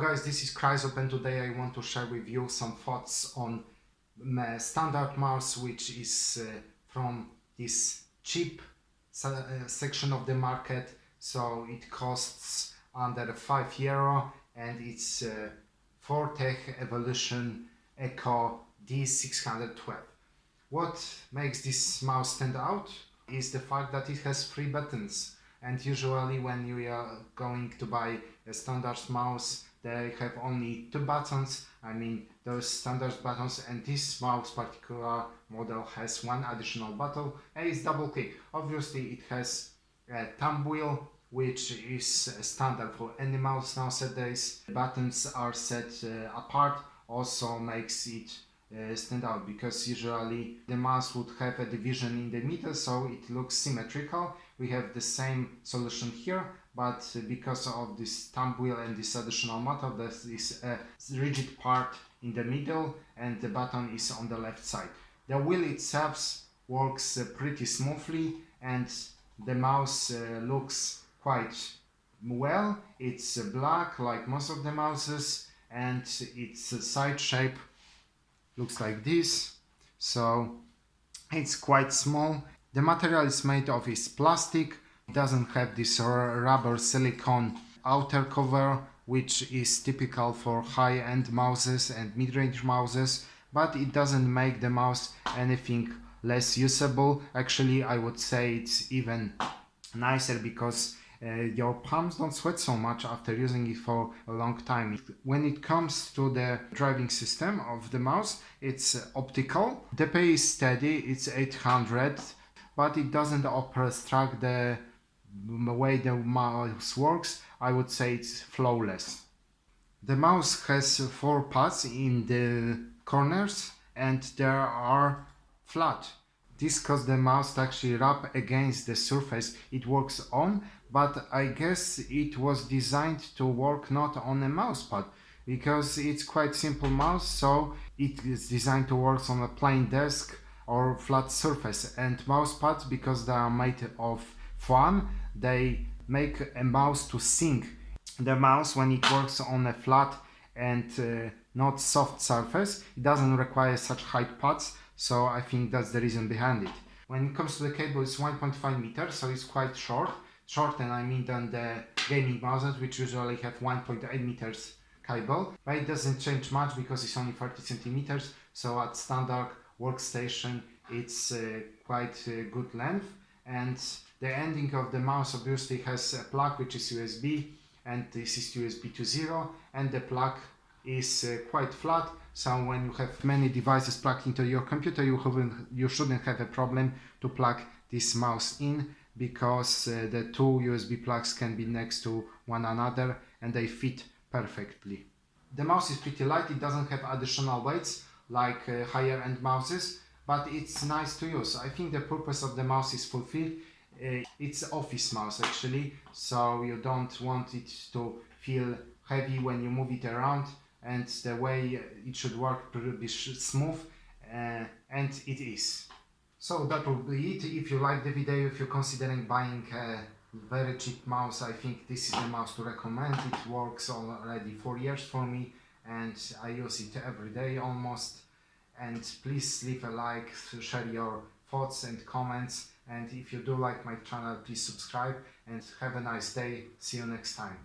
guys, this is Chryso, and today I want to share with you some thoughts on standard mouse, which is from this cheap section of the market. So it costs under €5 and it's Ecco Evolution Ecco D612. What makes this mouse stand out is the fact that it has 3 buttons, and usually when you are going to buy a standard mouse they have only 2 buttons. I mean those standard buttons, and this mouse particular model has 1 additional button and it's double click. Obviously it has a thumb wheel, which is standard for any mouse nowadays. Buttons are set apart, also makes it stand out, because usually the mouse would have a division in the middle so it looks symmetrical. We have the same solution here, but because of this thumb wheel and this additional motor, there is a rigid part in the middle and the button is on the left side. The wheel itself works pretty smoothly and the mouse looks quite well. It's black like most of the mouses, and its side shape looks like this, so it's quite small. The material is made of plastic. It doesn't have this rubber silicone outer cover, which is typical for high-end mouses and mid-range mouses, but it doesn't make the mouse anything less usable. Actually, I would say it's even nicer, because your palms don't sweat so much after using it for a long time. When it comes to the driving system of the mouse, it's optical. The pay is steady, it's 800, but it doesn't obstruct the way the mouse works. I would say it's flawless. The mouse has 4 pads in the corners and they are flat. This causes the mouse to actually rub against the surface it works on, but I guess it was designed to work not on a mouse pad, because it's quite simple mouse, so it is designed to work on a plain desk or flat surface. And mouse pads, because they are made of foam, they make a mouse to sink. The mouse, when it works on a flat and not soft surface, it doesn't require such high pads. So I think that's the reason behind it. When it comes to the cable, it's 1.5 meters, so it's quite short. Shorter, I mean, than the gaming mouses, which usually have 1.8 meters cable. But it doesn't change much because it's only 30 centimeters. So at standard workstation, it's quite good length. And the ending of the mouse obviously has a plug, which is USB, and this is USB to 0, and the plug is quite flat, so when you have many devices plugged into your computer, you shouldn't have a problem to plug this mouse in, because the 2 USB plugs can be next to one another and they fit perfectly. The mouse is pretty light, it doesn't have additional weights like higher end mouses, but it's nice to use. I think the purpose of the mouse is fulfilled. It's office mouse actually, so you don't want it to feel heavy when you move it around, and the way it should work to be smooth, and it is. So that will be it. If you like the video, if you're considering buying a very cheap mouse, I think this is the mouse to recommend. It works already 4 years for me and I use it every day almost. And please leave a like, share your thoughts and comments, and if you do like my channel, please subscribe, and have a nice day. See you next time.